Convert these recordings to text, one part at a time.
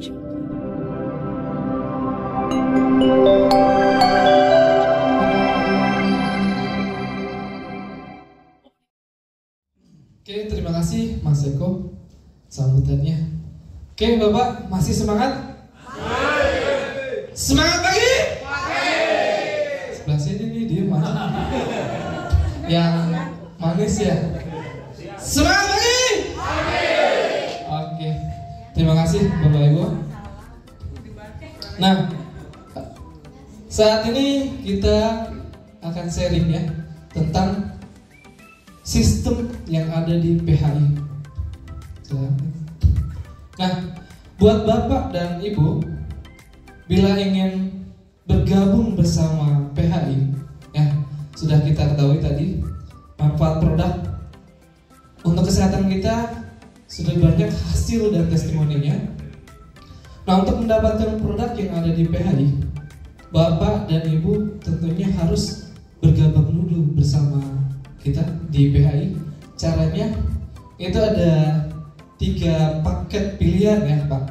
Oke, terima kasih Mas Eko sambutannya. Oke, Bapak masih semangat? Semangat pagi? Sebelah sini nih dia mana? Yang manis ya. Semangat pagi? Oke, terima kasih Bapak Ibu. Nah, saat ini kita akan sharing ya tentang sistem yang ada di PHI. Nah, buat Bapak dan Ibu, bila ingin bergabung bersama PHI, ya sudah kita ketahui tadi manfaat produk untuk kesehatan kita sudah banyak hasil dan testimoninya. Nah, untuk mendapatkan produk yang ada di PHI, Bapak dan Ibu tentunya harus bergabung dulu bersama kita di PHI. Caranya itu ada 3 paket pilihan ya Pak.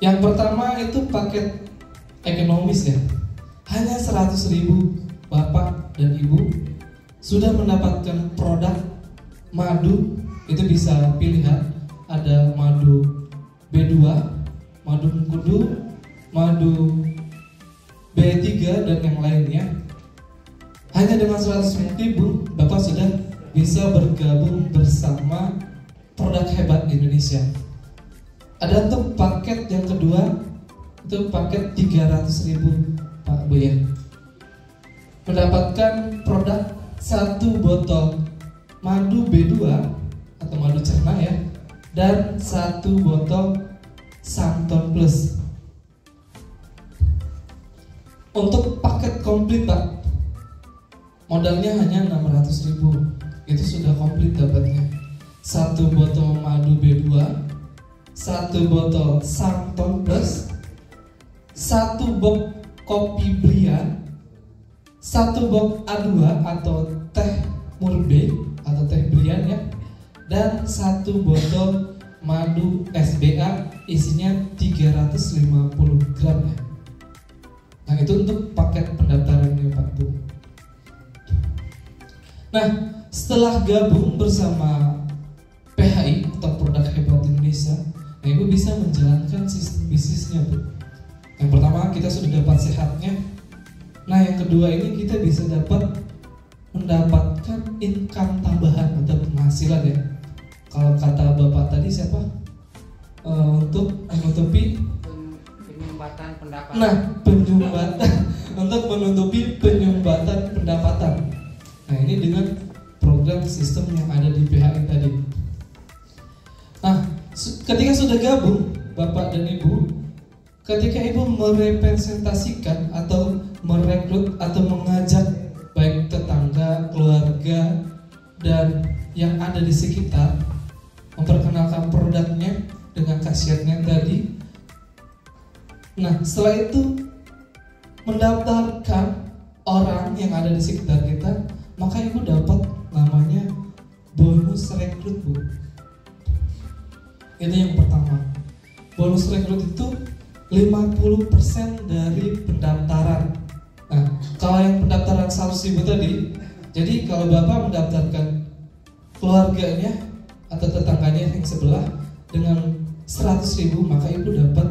Yang pertama itu paket ekonomis ya. Hanya 100.000 Bapak dan Ibu sudah mendapatkan produk madu. Itu bisa pilihan, ada madu B2, madu mengkudu, madu B3 dan yang lainnya. Hanya dengan 100.000 Bapak sudah bisa bergabung bersama produk hebat Indonesia. Ada untuk paket yang kedua, itu paket 300.000 Pak Bu ya. Mendapatkan produk 1 botol madu B2 atau madu cerna ya, dan 1 botol Santon Plus. Untuk paket komplit Pak, modalnya hanya 600.000. Itu sudah komplit dapatnya. 1 botol madu B2, 1 botol Santon Plus, 1 box kopi Brian, 1 box A2 atau teh Murbe atau teh Brian ya, dan 1 botol madu SBA isinya 350 gram ya. Nah, itu untuk paket pendaftarannya Pak Bu. Nah, setelah gabung bersama PHI atau produk hebat Indonesia, nah Ibu bisa menjalankan sistem bisnisnya Bu. Yang pertama kita sudah dapat sehatnya. Nah, yang kedua ini kita bisa mendapatkan income tambahan atau penghasilan ya. Kalau kata Bapak tadi siapa? Untuk menutupi penyumbatan pendapatan. Nah, penyumbatan untuk menutupi penyumbatan pendapatan. Nah, ini dengan program sistem yang ada di PHI tadi. Nah, ketika sudah gabung Bapak dan Ibu, ketika Ibu merepresentasikan atau merekrut atau mengajak baik tetangga, keluarga, dan yang ada di sekitar memperkenalkan produknya dengan khasiatnya tadi. Nah, setelah itu mendaftarkan orang yang ada di sekitar kita, maka Ibu dapat namanya bonus rekrut Bu. Itu yang pertama. Bonus rekrut itu 50% dari pendaftaran. Nah, kalau yang pendaftaran 100.000 tadi, jadi kalau Bapak mendaftarkan keluarganya atau tetangganya yang sebelah dengan 100.000, maka Ibu dapat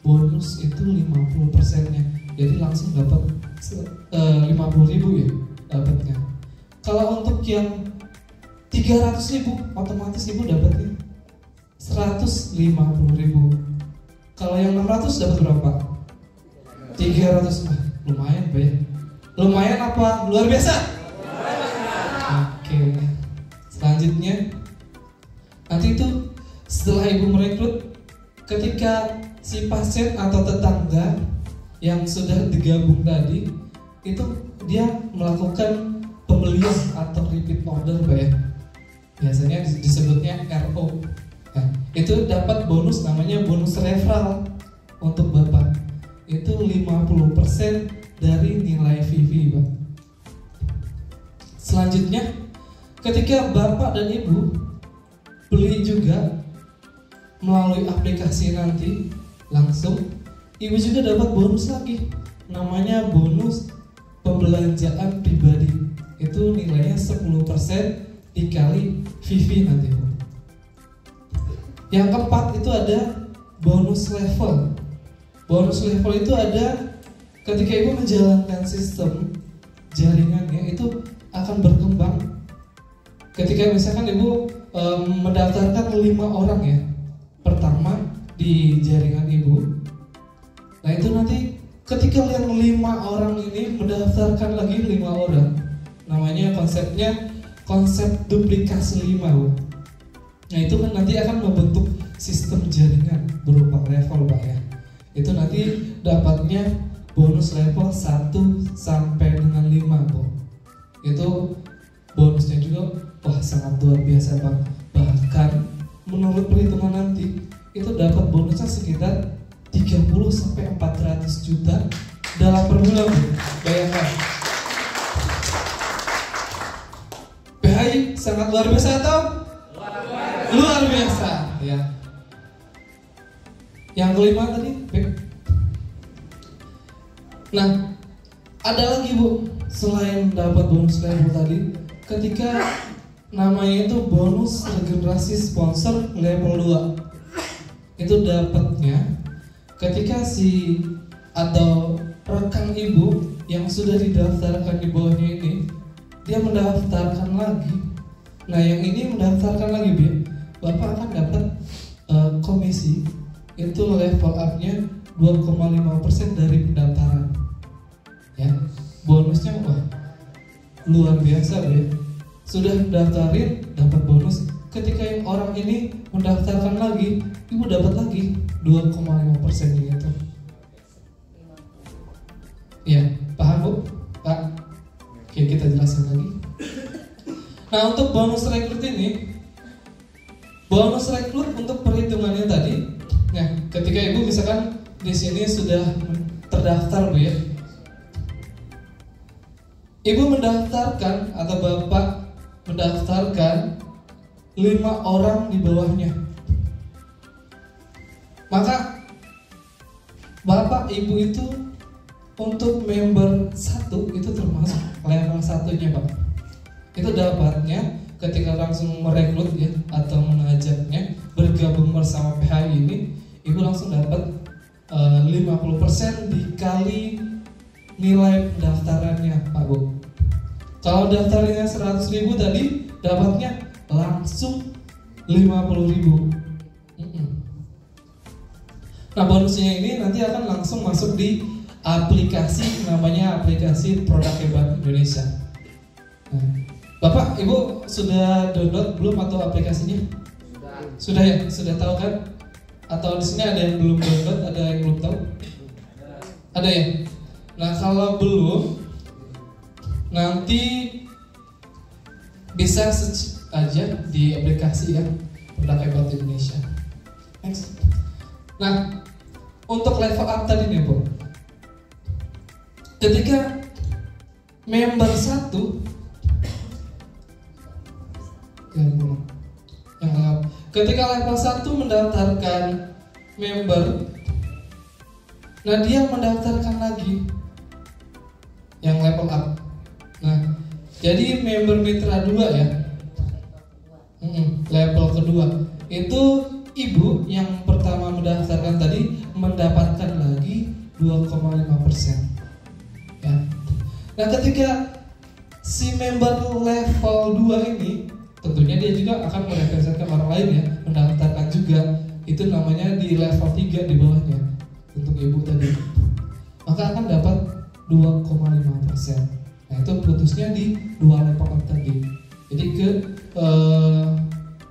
bonus itu 50%-nya. Jadi langsung dapat 50.000 ya dapatnya. Kalau untuk yang 300.000, otomatis Ibu dapatnya 150.000. Kalau yang 600 dapat berapa? 300. Lumayan Pak ya. Lumayan apa? Luar biasa? Oke. Selanjutnya, nanti itu setelah Ibu merekrut, ketika si pasien atau tetangga yang sudah digabung tadi, itu dia melakukan pembelian atau repeat order Pak ya. Biasanya disebutnya RO. Nah, itu dapat bonus namanya bonus referral untuk Bapak. Itu 50% dari nilai VV Pak. Selanjutnya, ketika Bapak dan Ibu beli juga melalui aplikasi nanti langsung, ibu juga dapat bonus lagi, namanya bonus pembelanjaan pribadi. Itu nilainya 10% dikali VV nanti, Bu. Yang keempat itu ada bonus level. Bonus level itu ada ketika ibu menjalankan sistem jaringannya, itu akan berkembang. Ketika misalkan ibu mendaftarkan 5 orang ya, pertama di jaringan ibu, nah itu nanti ketika yang 5 orang ini mendaftarkan lagi 5 orang, namanya konsepnya konsep duplikasi 5, Bu. Nah itu kan nanti akan membentuk sistem jaringan berupa level, Pak ya. Itu nanti dapatnya bonus level 1 sampai dengan 5, Bu. Itu bonusnya juga wah sangat luar biasa, Bang. Bahkan menurut perhitungan nanti itu dapat bonusnya sekitar 30 sampai 400 juta dalam per bulan, Bu. Bayangkan. PHI sangat luar biasa atau? Luar biasa, ya. Yang kelima tadi, nah, ada lagi, Bu, selain dapat bonus level tadi, ketika namanya itu bonus regenerasi sponsor level 2. Itu dapatnya ketika si atau rekan ibu yang sudah didaftarkan di bawahnya ini, dia mendaftarkan lagi. Nah, yang ini mendaftarkan lagi, Bu, Bapak akan dapat komisi, itu level up-nya 2,5% dari pendaftaran. Ya, bonusnya wah luar biasa, Bu, ya. Sudah daftarin dapat bonus, ketika yang orang ini mendaftarkan lagi, ibu dapat lagi 2,5% gitu. Ya, paham, Bu? Pak? Oke, kita jelaskan lagi. Nah, untuk bonus rekrut ini, bonus rekrut untuk perhitungannya tadi, nah, ketika ibu misalkan di sini sudah terdaftar, Bu, ya. Ibu mendaftarkan atau Bapak mendaftarkan 5 orang di bawahnya. Maka Bapak Ibu itu untuk member 1 itu termasuk level 1-nya, Pak. Itu dapatnya ketika langsung merekrut ya atau mengajaknya bergabung bersama PHI ini, Ibu langsung dapat 50% dikali nilai pendaftarannya, Pak, Bu. Kalau daftarnya 100.000 tadi, dapatnya langsung 50.000. Nah, bonusnya ini nanti akan langsung masuk di aplikasi, namanya aplikasi Produk Hebat Indonesia. Nah, Bapak, Ibu sudah download belum atau aplikasinya? Sudah ya, sudah tahu kan? Atau di sini ada yang belum download, ada yang belum tahu? Ada ya. Nah, kalau belum, nanti bisa search aja di aplikasi ya Produk Hebat Indonesia. Next. Nah, untuk level up tadi nih, Bu, ketika member 1 ketika level 1 mendaftarkan member, nah dia mendaftarkan lagi yang level up. Nah, jadi member mitra 2 ya, level kedua itu ibu yang pertama mendaftarkan tadi mendapatkan lagi 2,5% ya. Nah, ketika si member level 2 ini tentunya dia juga akan merepresentasikan orang lain ya, mendaftarkan juga, itu namanya di level 3 di bawahnya untuk ibu tadi, maka akan dapat 2,5%. Nah, itu putusnya di 2 level tadi. Jadi ke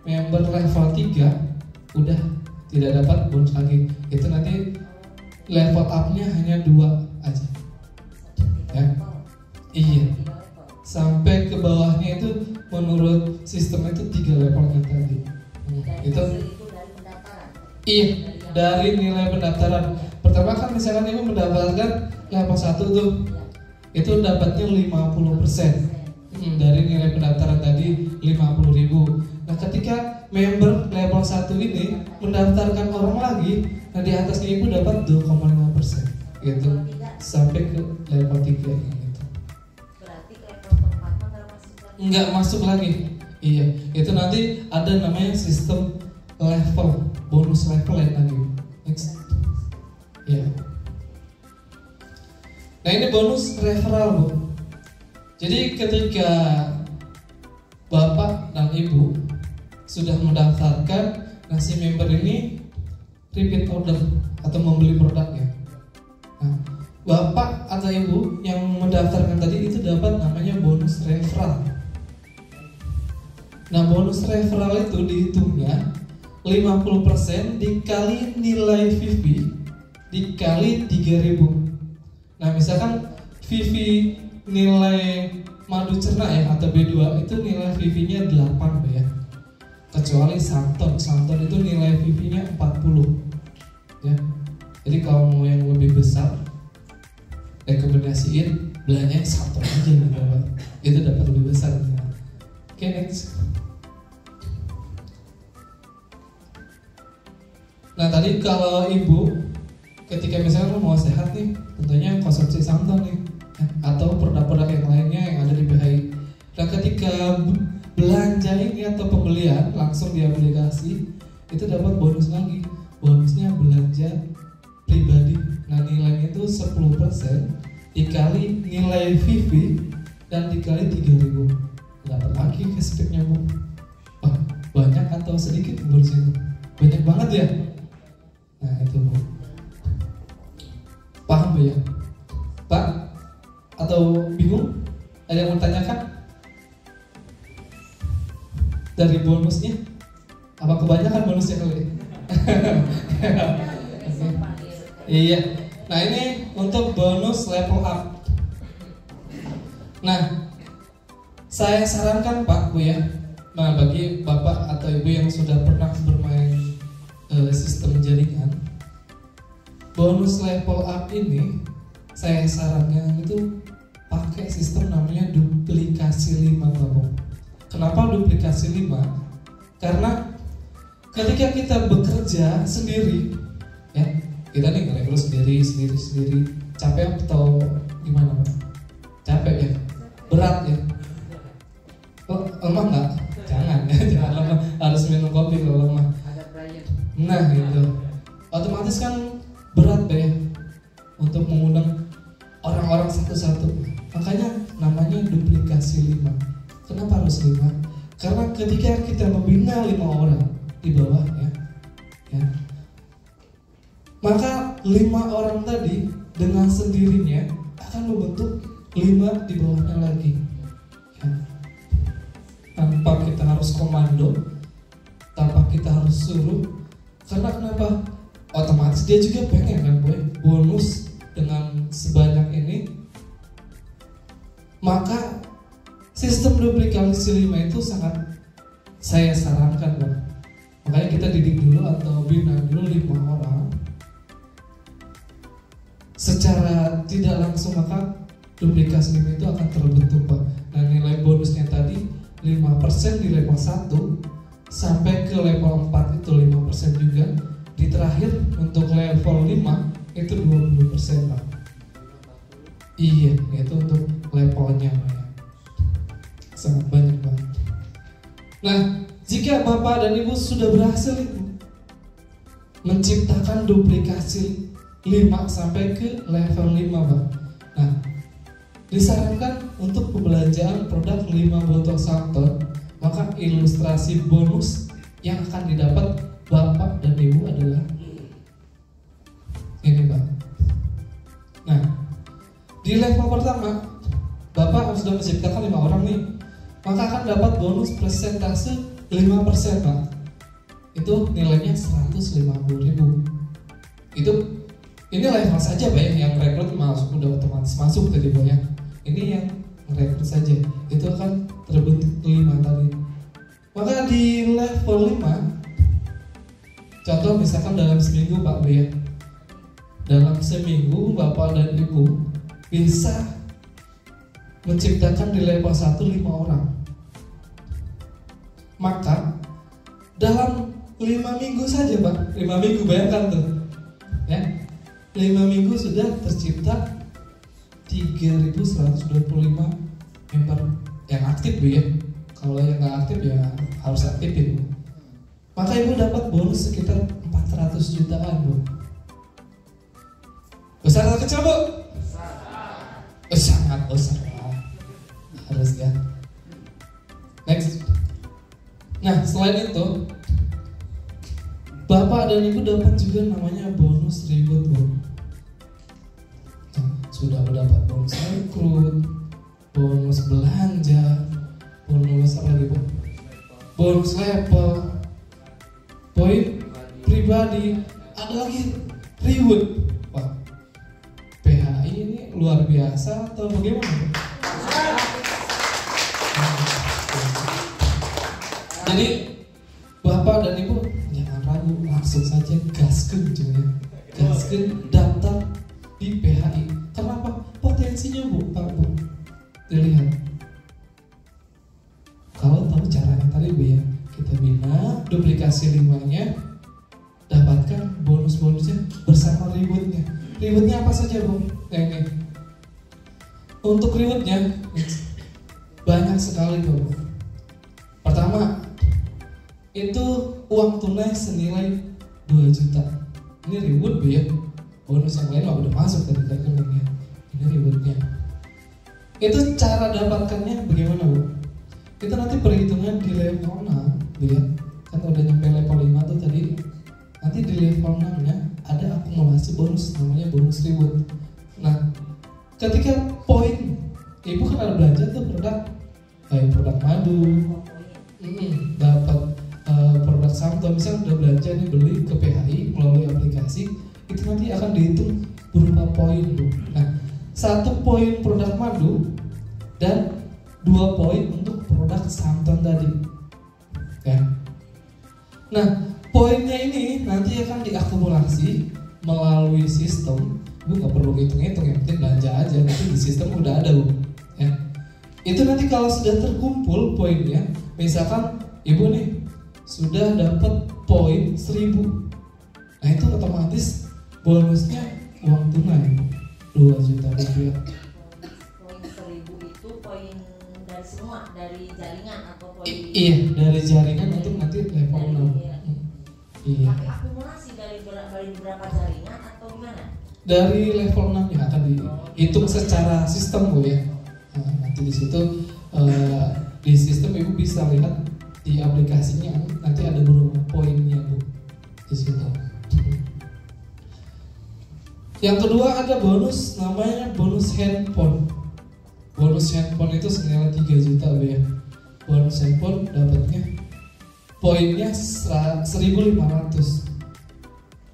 member level 3 udah tidak dapat bonus lagi. Itu nanti level up-nya hanya 2 aja. Ya. Iya. Sampai ke bawahnya itu menurut sistem itu 3 levelnya tadi. Itu iya, dari nilai pendaftaran. Pertama kan misalkan ibu mendapatkan level 1 tuh, itu dapatnya 50% dari nilai pendaftaran tadi 50.000. Nah, ketika member level 1 ini mendaftarkan orang lagi, nah di atasnya ibu dapat 2,5% gitu sampai ke level 3 gitu. Berarti ke level keempat nggak masuk lagi. Nggak masuk lagi. Iya, itu nanti ada namanya sistem level, bonus level lain lagi. Next. Ya. Nah ini bonus referral Bu. Jadi ketika Bapak dan Ibu sudah mendaftarkan, nah si member ini repeat order atau membeli produknya. Nah, Bapak atau Ibu yang mendaftarkan tadi itu dapat namanya bonus referral. Nah bonus referral itu dihitungnya 50% dikali nilai VV dikali 3.000. Nah misalkan VV nilai madu cerna ya atau B2 itu nilai VV-nya 8 ya. Kecuali Santon itu nilai VV-nya 40 ya. Jadi kalau mau yang lebih besar rekomendasiin belanja Santon aja gitu Pak. Itu dapat lebih besar ya. Oke, next. Nah tadi kalau ibu ketika misalnya mau sehat nih, tentunya konsumsi Santon nih atau produk-produk yang lainnya yang ada di BHI. Nah ketika belanja ini atau pembelian langsung di aplikasi itu dapat bonus lagi. Bonusnya belanja pribadi. Nah nilainya itu 10% dikali nilai VV dan dikali 3.000. Dapat lagi cashbacknya Bu. Oh, banyak atau sedikit bonusnya? Banyak banget ya. Nah itu Bu. Paham Bu ya? Pak? Atau bingung? Ada yang mau tanyakan? Dari bonusnya? Apa kebanyakan bonusnya kali? Iya. Nah ini untuk bonus level up. Nah saya sarankan Pak Bu ya, nah bagi Bapak atau Ibu yang sudah pernah bermain sistem jaringan, bonus level up ini saya sarankan itu pakai sistem namanya duplikasi 5 Pak Bu. Kenapa duplikasi 5? Karena ketika kita bekerja sendiri ya, kita nih ngerekrut sendiri capek atau gimana Pak? Capek ya? Berat ya? Oh, lemah nggak? Jangan ya, jangan lemah, harus minum kopi kalau lemah. Nah gitu, otomatis kan berat ya untuk mengundang orang-orang satu-satu. Makanya namanya duplikasi 5. Kenapa harus 5? Karena ketika kita membina 5 orang di bawahnya ya, maka 5 orang tadi dengan sendirinya akan membentuk 5 di bawahnya lagi ya. Tanpa kita harus komando, tanpa kita harus suruh. Karena kenapa? Otomatis dia juga pengen kan boy bonus dengan sebanyak ini. Maka sistem duplikasi 5 itu sangat saya sarankan Bang. Makanya kita didik dulu atau bina dulu 5 orang secara tidak langsung, maka duplikasi 5 itu akan terbentuk Pak. Nah nilai bonusnya tadi 5% di level 1 sampai ke level 4 itu 5% juga. Di terakhir untuk level 5 itu 20% Pak. Iya, itu untuk levelnya Pak ya. Sangat banyak banget. Nah, jika Bapak dan Ibu sudah berhasil menciptakan duplikasi 5 sampai ke level 5 Pak. Nah, disarankan untuk pembelanjaan produk 5 botol Santon, maka ilustrasi bonus yang akan didapat Bapak dan Ibu adalah ini Pak. Nah, di level pertama Bapak sudah menciptakan 5 orang nih, maka akan dapat bonus persentase 5% Pak. Itu nilainya 150.000. Ini level saja Pak ya, yang rekrut masuk udah otomatis masuk tadi Pak ya. Ini yang rekrut saja, itu akan terbentuk 5 tadi. Maka di level 5, contoh misalkan dalam seminggu Pak Bu ya, dalam seminggu Bapak dan Ibu bisa menciptakan di level 1 5 orang. Maka dalam 5 minggu saja Pak, 5 minggu bayangkan tuh ya, 5 minggu sudah tercipta 3.125 member yang aktif Bu ya. Kalau yang nggak aktif ya harus aktifin Bu. Maka Ibu dapat bonus sekitar 400 jutaan Bu. Besar atau kecil Bu? Sangat besar harus ya. Next. Nah selain itu Bapak dan Ibu dapat juga namanya bonus reward Bu. Sudah mendapat bonus rekrut, bonus belanja, bonus apa lagi Bu? Bonus level, poin pribadi, ada lagi reward Pak. PHI ini luar biasa atau bagaimana Bu? Jadi Bapak dan Ibu jangan ragu, langsung saja gaskeun cuy. Gaskeun daftar di PHI. Kenapa? Potensinya Bu, Pak Bu. Dilihat. Kalau tahu caranya tadi Bu ya, kita bina duplikasi 5-nya, dapatkan bonus-bonusnya bersama rewardnya. Rewardnya apa saja Bu? Ini. Untuk rewardnya banyak sekali Bu. Pertama, itu uang tunai senilai 2 juta. Ini reward Bu ya. Bonus yang lain udah masuk tadi rekeningnya. Ini rewardnya. Itu cara dapatkannya bagaimana Bu? Kita nanti perhitungan di level 6 Bu ya. Kan udah nyampe level 5 tuh tadi. Nanti di level 6 nya ada akumulasi bonus namanya bonus reward. Nah, ketika poin Ibu kan ada belanja tuh produk kayak produk madu, dapat produk Samto, misalnya udah belanja nih beli ke PHI melalui aplikasi, itu nanti akan dihitung berupa poin Bu. Nah, 1 poin produk madu dan 2 poin untuk produk Samton tadi ya. Nah, poinnya ini nanti akan diakumulasi melalui sistem. Bu nggak perlu hitung-hitung, yang penting belanja aja, nanti di sistem udah ada Bu ya. Itu nanti kalau sudah terkumpul poinnya, misalkan Ibu nih sudah dapat poin 1000, nah itu otomatis bonusnya uang tunai 2 juta rupiah. Poin 1000 itu poin dari semua, dari jaringan atau poin? Iya, dari jaringan untuk nanti level 6. Iya. Tapi akumulasi dari beberapa jaringan atau gimana? Dari level 6 yang akan dihitung secara sistem Bu ya. Nah, nanti di situ di sistem Ibu bisa lihat di aplikasinya nanti ada beberapa poinnya Bu di situ. Yang kedua ada bonus namanya bonus handphone. Bonus handphone itu senilai 3 juta Bu ya. Bonus handphone dapatnya poinnya 1.500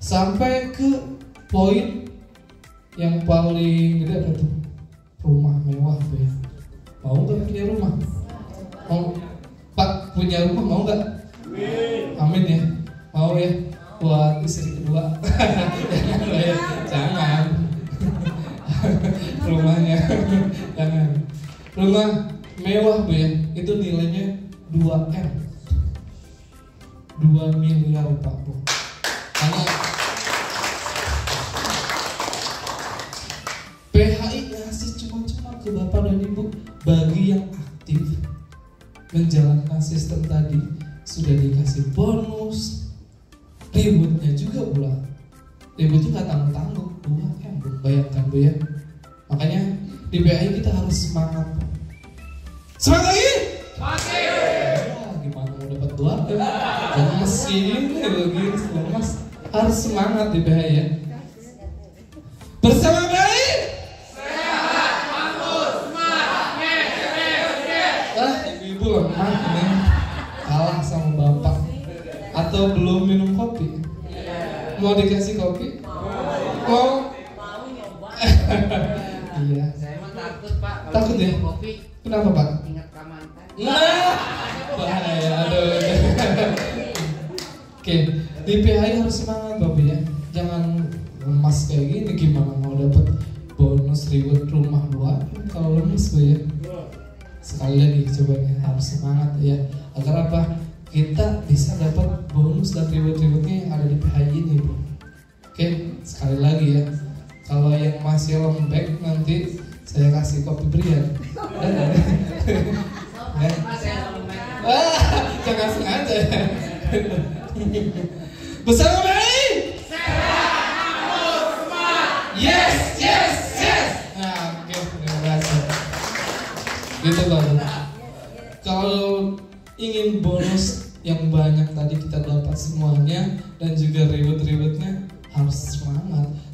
sampai ke poin yang paling gede apa tuh? Rumah mewah Bu ya. Mau nggak punya rumah? Mau Pak punya rumah mau nggak? Amin ya. Mau ya buat istri kedua. Jangan. Rumahnya jangan. Rumah mewah Bu ya. Itu nilainya 2M. 2 miliar Pak Bu. Karena PHI ngasih cuma-cuma ke Bapak dan Ibu bagi yang aktif menjalankan sistem tadi, sudah dikasih bonus, rewardnya juga pula. Rewardnya nggak tanggung-tanggung, 2M Bu, bayangkan Bu ya. Makanya di PHI kita harus semangat. Semangat lagi? Ya, gimana mau dapat 2M? Lemes ini begini, lemes. Harus semangat di PHI ya. Bersama PHI. Ibu lemah nih, kalah sama Bapak. Atau belum minum kopi? Mau dikasih kopi? Mau? Mau nyoba? Iya. Saya mah takut Pak. Kalau Takut ya? minum kopi Kenapa Pak? ingat ke mantan. Nah, bahaya. Aduh. Oke, di PHI harus semangat Bapak ya. Jangan lemas kayak gini. Gimana mau dapat bonus reward rumah 2 kalau lemes Bu ya. Sekali lagi coba ya, harus semangat ya. Agar apa? kita bisa dapat bonus dan reward-rewardnya yang ada di PHI ini, bro. Oke, sekali lagi ya, kalau yang masih lembek nanti saya kasih kopi Brian. Jangan sengaja. Bersama PHI. Yes. Nah, oke, terima kasih. Gitu loh. Kalau ingin bonus yang banyak tadi kita dapat semuanya dan juga reward-rewardnya, harus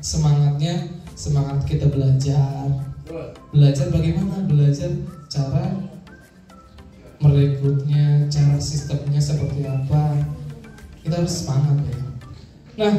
semangat kita belajar bagaimana, belajar cara merekrutnya, cara sistemnya seperti apa, kita harus semangat ya. Nah,